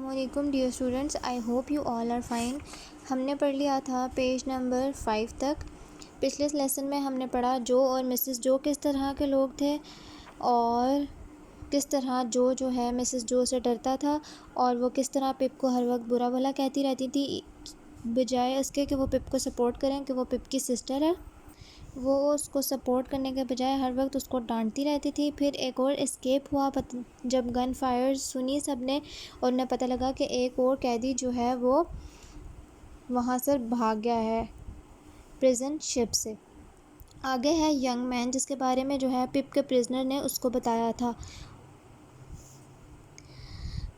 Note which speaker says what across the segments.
Speaker 1: السلام علیکم dear students, I hope you all are fine. ہم نے پڑھ لیا تھا پیج نمبر 5 تک۔ پچھلے لیسن میں ہم نے پڑھا جو اور مسز جو کس طرح کے لوگ تھے اور کس طرح جو ہے مسز جو سے ڈرتا تھا، اور وہ کس طرح پپ کو ہر وقت برا بھلا کہتی رہتی تھی، بجائے اس کے کہ وہ پپ کو سپورٹ کریں کہ وہ پپ کی سسٹر ہے۔ وہ اس کو سپورٹ کرنے کے بجائے ہر وقت اس کو ڈانٹتی رہتی تھی۔ پھر ایک اور اسکیپ ہوا جب گن فائر سنی سب نے، اور انہیں پتہ لگا کہ ایک اور قیدی جو ہے وہ وہاں سے بھاگ گیا ہے پریزن شپ سے۔ آگے ہے ینگ مین، جس کے بارے میں جو ہے پپ کے پریزنر نے اس کو بتایا تھا،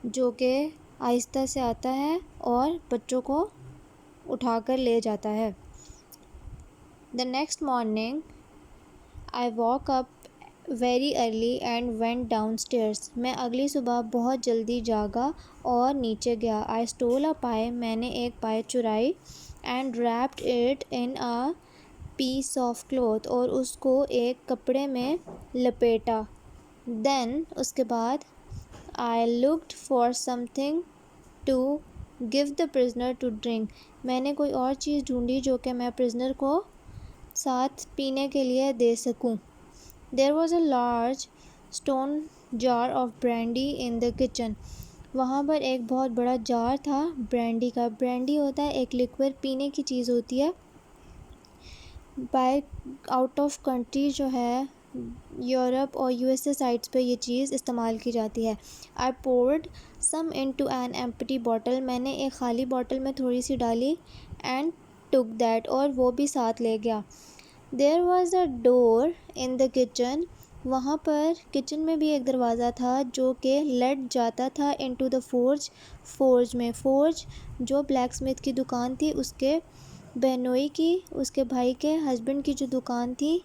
Speaker 1: جو کہ آہستہ سے آتا ہے اور بچوں کو اٹھا کر لے جاتا ہے۔ The next morning, I woke up very early and went downstairs. میں اگلی صبح بہت جلدی جاگا اور نیچے گیا۔ I stole a pie. میں نے ایک پائے چرائی and wrapped it in a piece of cloth. اور اس کو ایک کپڑے میں لپیٹا۔ Then اس کے بعد I looked for something to give the prisoner to drink. میں نے کوئی اور چیز ڈھونڈی جو کہ میں پریزنر کو ساتھ پینے کے لیے دے سکوں۔ There was a large stone jar of brandy in the kitchen. وہاں پر ایک بہت بڑا جار تھا برینڈی کا۔ برینڈی ہوتا ہے ایک لیکوئڈ پینے کی چیز ہوتی ہے۔ بائی آؤٹ آف کنٹری جو ہے یورپ اور USA سائٹس پہ یہ چیز استعمال کی جاتی ہے۔ I poured some into an empty bottle. میں نے ایک خالی بوٹل میں تھوڑی سی ڈالی and took that. اور وہ بھی ساتھ لے گیا۔ There was a door in the kitchen. وہاں پر کچن میں بھی ایک دروازہ تھا جو کہ led جاتا تھا into the forge. فورج میں، فورج جو بلیک اسمتھ کی دکان تھی، اس کے بہنوئی کی، اس کے بھائی کے ہسبینڈ کی جو دکان تھی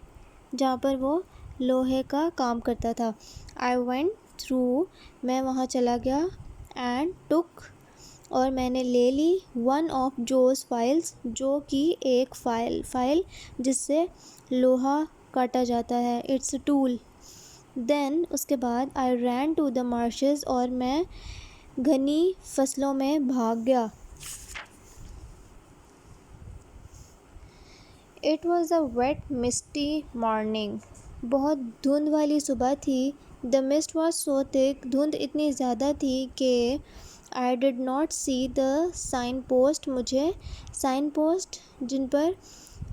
Speaker 1: جہاں پر وہ لوہے کا کام کرتا تھا۔ I went through. میں وہاں چلا گیا and took. اور میں نے لے لی one of Joe's files. جو کی ایک فائل جس سے لوہا کاٹا جاتا ہے، it's a tool. Then اس کے بعد I ran to the marshes. اور میں گھنی فصلوں میں بھاگ گیا۔ It was a wet misty morning. بہت دھند والی صبح تھی۔ The mist was so thick. دھند اتنی زیادہ تھی کہ I did not see the sign post. مجھے سائن پوسٹ جن پر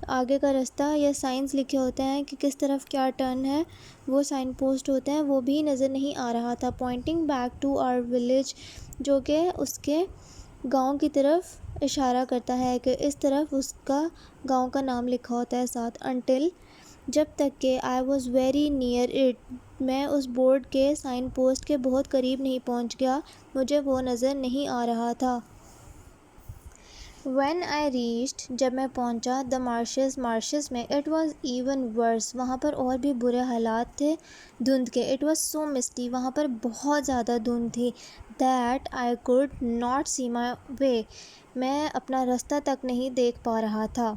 Speaker 1: آگے کا رستہ یا سائنس لکھے ہوتے ہیں کہ کس طرف کیا ٹرن ہے، وہ سائن پوسٹ ہوتے ہیں، وہ بھی نظر نہیں آ رہا تھا۔ Pointing back to our village. جو کہ اس کے گاؤں کی طرف اشارہ کرتا ہے کہ اس طرف اس کا گاؤں کا نام لکھا ہوتا ہے ساتھ۔ Until جب تک کہ I was very near it. میں اس بورڈ کے سائن پوسٹ کے بہت قریب نہیں پہنچ گیا، مجھے وہ نظر نہیں آ رہا تھا۔ When I reached. جب میں پہنچا the marshes. marshes میں it was even worse. وہاں پر اور بھی برے حالات تھے دھند کے۔ It was so misty. وہاں پر بہت زیادہ دھند تھی that I could not see my way. میں اپنا رستہ تک نہیں دیکھ پا رہا تھا۔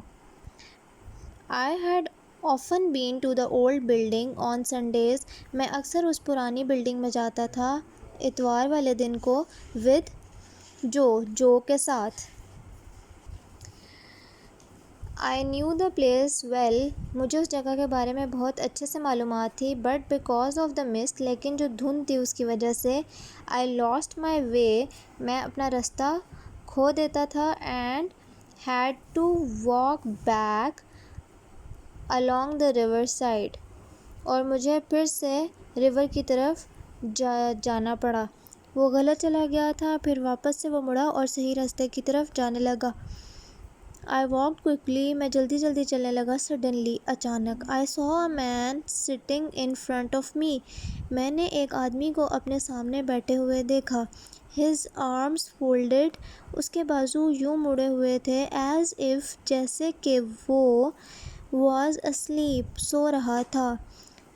Speaker 1: I had often been to the old building on Sundays. میں اکثر اس پرانی بلڈنگ میں جاتا تھا اتوار والے دن کو with جو کے ساتھ۔ I knew the place well. مجھے اس جگہ کے بارے میں بہت اچھے سے معلومات تھی but because of the mist. لیکن جو دھند تھی اس کی وجہ سے I lost my way. میں اپنا رستہ کھو دیتا تھا and had to walk back along the river side. اور مجھے پھر سے ریور کی طرف جانا پڑا۔ وہ غلط چلا گیا تھا، پھر واپس سے وہ مڑا اور صحیح راستے کی طرف جانے لگا۔ I walked quickly. میں جلدی جلدی چلنے لگا۔ Suddenly اچانک I saw a man sitting in front of me. میں نے ایک آدمی کو اپنے سامنے بیٹھے ہوئے دیکھا۔ His arms folded. اس کے بازو یوں مڑے ہوئے تھے as if جیسے کہ وہ was asleep. سو رہا تھا۔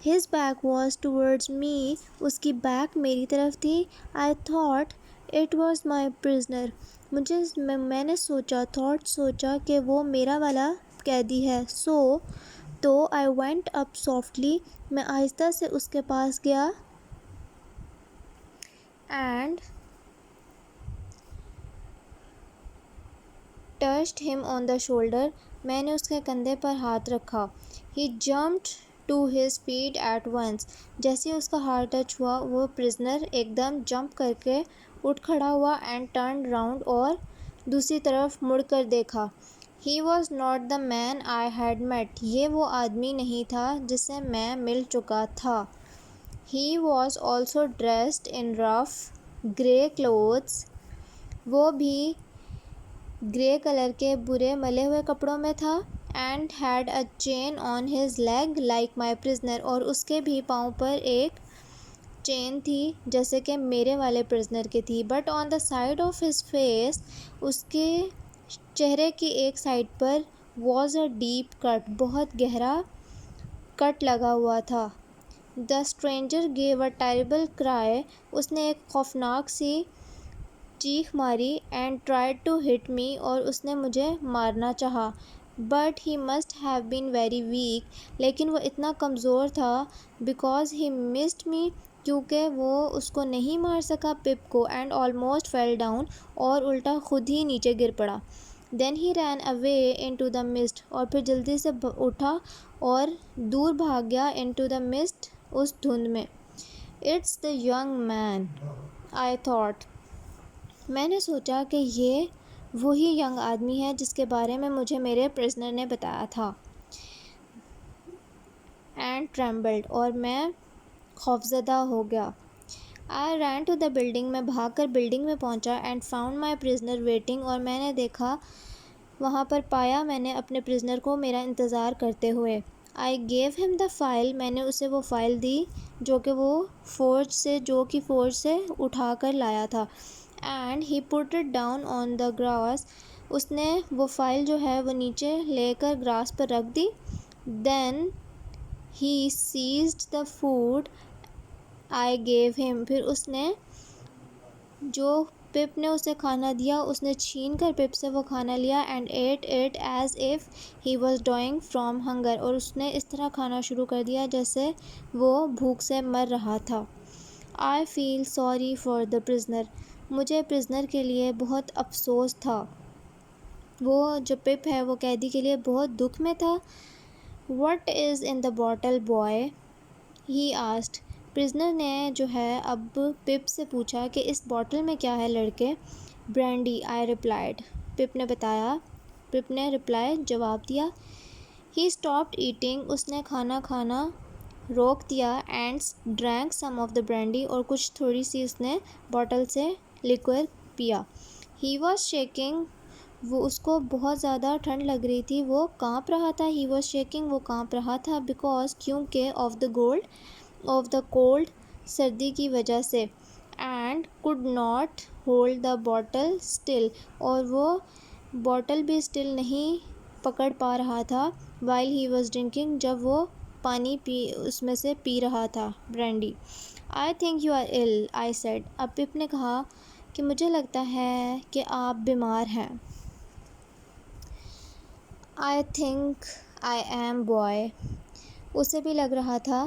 Speaker 1: His back was towards me. اس کی بیک میری طرف تھی۔ I thought it was my prisoner. میں نے سوچا کہ وہ میرا والا قیدی ہے۔ تو I went up softly. میں آہستہ سے اس کے پاس گیا and touched him on the shoulder. میں نے اس کے کندھے پر ہاتھ رکھا. He jumped to his feet at once. جیسے اس کا ہاتھ ٹچ ہوا وہ پرزنر ایک دم جمپ کر کے اٹھ کھڑا ہوا and turned round اور دوسری طرف مڑ کر دیکھا. He was not the man I had met. یہ وہ آدمی نہیں تھا جس سے میں مل چکا تھا. He was also dressed in rough grey clothes. وہ بھی گرے کلر کے برے ملے ہوئے کپڑوں میں تھا. And had a chain on his leg like my prisoner. اور اس کے بھی پاؤں پر ایک چین تھی جیسے کہ میرے والے پرزنر کی تھی. But on the side of his face, اس کے چہرے کی ایک side per was a deep cut. بہت گہرا کٹ لگا ہوا تھا. The stranger gave a terrible cry. اس نے ایک خوفناک سی چیخ ماری. And tried to hit me. اور اس نے مجھے مارنا چاہا. But he must have been very weak. لیکن وہ اتنا کمزور تھا. Because he missed me. کیونکہ وہ اس کو نہیں مار سکا پپ کو. And almost fell down. اور الٹا خود ہی نیچے گر پڑا. Then he ran away into the mist. اور پھر جلدی سے اٹھا اور دور بھاگ گیا into the mist. اس دھند میں. It's the young man, I thought. میں نے سوچا کہ یہ وہی ینگ آدمی ہے جس کے بارے میں مجھے میرے پرزنر نے بتایا تھا. And trembled. اور میں خوفزدہ ہو گیا. I ran to the building. میں بھاگ کر بلڈنگ میں پہنچا. And found my prisoner waiting. اور میں نے دیکھا وہاں پر پایا میں نے اپنے پرزنر کو میرا انتظار کرتے ہوئے. I gave him the file. میں نے اسے وہ فائل دی جو کہ وہ فورج سے اٹھا کر لایا تھا. And he put it down on the grass. اس نے وہ فائل جو ہے وہ نیچے لے کر گراس پر رکھ دی. Then he seized the food I gave him. پھر اس نے جو پپ نے اسے کھانا دیا اس نے چھین کر پپ سے وہ کھانا لیا. And ate it as if he was dying from hunger. اور اس نے اس طرح کھانا شروع کر دیا جیسے وہ بھوک سے مر رہا تھا. I feel sorry for the prisoner. مجھے پرزنر کے لیے بہت افسوس تھا. وہ جو پپ ہے وہ قیدی کے لیے بہت دکھ میں تھا. What is in the bottle, boy? He asked. Prisoner نے جو ہے اب پپ سے پوچھا کہ اس بوٹل میں کیا ہے لڑکے. Brandy, I replied. پپ نے جواب دیا. He stopped eating. اس نے کھانا کھانا روک دیا. And drank some of the brandy. اور کچھ تھوڑی سی اس نے بوٹل سے لیکور پیا. He was shaking. اس کو بہت زیادہ ٹھنڈ لگ رہی تھی. وہ کانپ رہا تھا. He was shaking. وہ کانپ رہا تھا. Because کیونکہ of the cold سردی کی وجہ سے. And could not hold the bottle still. اور وہ بوٹل بھی still نہیں پکڑ پا رہا تھا. While he was drinking. جب وہ پانی اس میں سے پی رہا تھا brandy. I think you are ill, I said. اب پپ نے کہا کہ مجھے لگتا ہے کہ آپ بیمار ہیں. I think I am, boy. اسے بھی لگ رہا تھا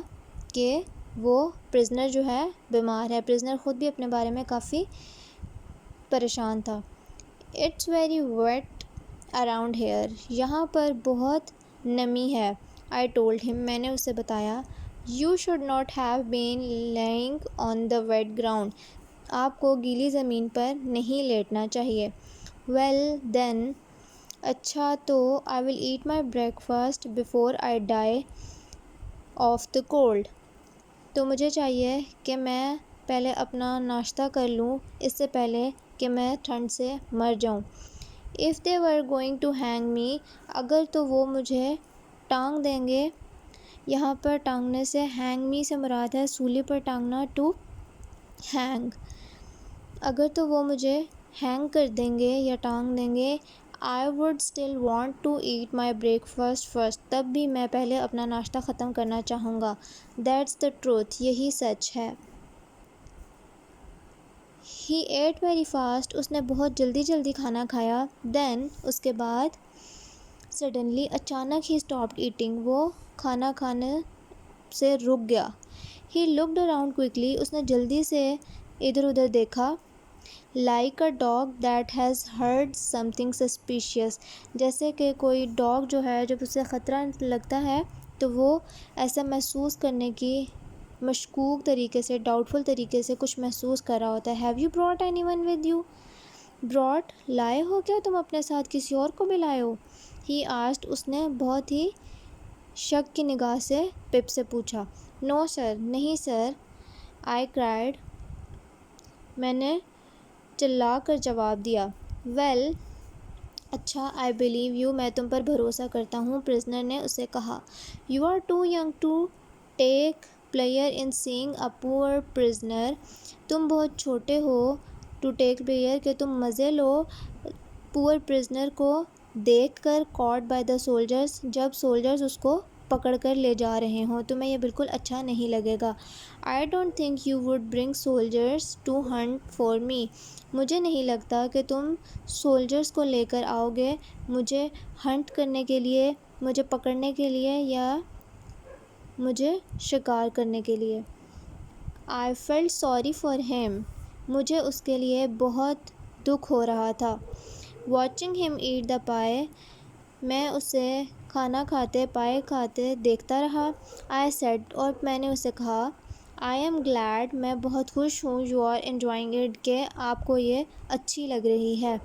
Speaker 1: کہ وہ پرزنر جو ہے بیمار ہے. پرزنر خود بھی اپنے بارے میں کافی پریشان تھا. It's very wet around here. یہاں پر بہت نمی ہے. I told him. میں نے اسے بتایا. You should not have been lying on the wet ground. آپ کو گیلی زمین پر نہیں لیٹنا چاہیے. Well then. اچھا تو I will eat my breakfast before I die of the cold. تو مجھے چاہیے کہ میں پہلے اپنا ناشتہ کر لوں اس سے پہلے کہ میں ٹھنڈ سے مر جاؤں. If they were going to hang me. اگر تو وہ مجھے ٹانگ دیں گے. یہاں پر ٹانگنے سے hang me سے مراد ہے سولی پر ٹانگنا to hang. اگر تو وہ مجھے ہینگ کر دیں گے یا ٹانگ دیں گے. I would still want to eat my breakfast first. تب بھی میں پہلے اپنا ناشتہ ختم کرنا چاہوں گا. That's the truth. یہی سچ ہے. He ate very fast. اس نے بہت جلدی کھانا کھایا. Then اس کے بعد suddenly اچانک he stopped eating. وہ کھانا کھانے سے رک گیا. He looked around quickly. اس نے جلدی سے ادھر ادھر دیکھا. Like a dog that has heard some thing suspicious, جیسے کہ کوئی ڈاگ جو ہے جب اسے خطرہ لگتا ہے تو وہ ایسا محسوس کرنے کی مشکوک طریقے سے، ڈاؤٹ فل طریقے سے کچھ محسوس کر رہا ہوتا ہے. Have you brought any one with you? Brought لائے ہو کیا تم اپنے ساتھ کسی اور کو بھی لائے ہو؟ ہی آسکڈ، اس نے بہت ہی شک کی نگاہ سے پپ سے پوچھا. نو سر، نہیں سر. آئی کرائڈ، میں نے چلا کر جواب دیا. ویل، اچھا، آئی بلیو یو، میں تم پر بھروسہ کرتا ہوں، پرزنر نے اسے کہا. You are too young to take player in sing a poor prisoner, تم بہت چھوٹے ہو ٹو ٹیک پلیئر کہ تم مزے لو پور پرزنر کو دیکھ کر، کاٹ بائی دا سولجرز، جب سولجرز اس کو پکڑ کر لے جا رہے ہوں. تمہیں یہ بالکل اچھا نہیں لگے گا. I don't think you would bring soldiers to hunt for me, مجھے نہیں لگتا کہ تم سولجرز کو لے کر آؤ گے مجھے ہنٹ کرنے کے لیے، مجھے پکڑنے کے لیے یا مجھے شکار کرنے کے لیے. I felt sorry for him, مجھے اس کے لیے بہت دکھ ہو رہا تھا. واچنگ ہم ایٹ دا پائے، میں اسے کھانا کھاتے، پائے کھاتے دیکھتا رہا. آئی سیڈ، اور میں نے اسے کہا. آئی ایم گلیڈ، میں بہت خوش ہوں. یو آر انجوائنگ اٹ، کہ آپ کو یہ اچھی لگ رہی ہے.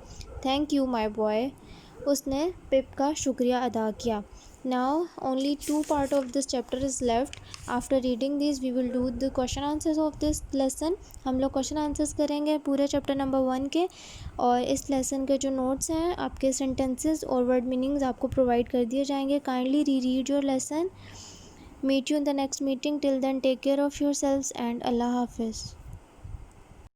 Speaker 1: تھینک یو مائی بوائے، اس نے پپ کا شکریہ ادا کیا. Now only two part of this chapter is left. After reading these we will do the question answers of this lesson. ہم لوگ question answers کریں گے پورے چیپٹر نمبر 1 کے، اور اس لیسن کے جو نوٹس ہیں آپ کے سینٹینسز اور ورڈ میننگز آپ کو پرووائڈ کر دیے جائیں گے. Kindly reread your lesson. Meet you in the next meeting. Till then take care of yourselves and Allah Hafiz.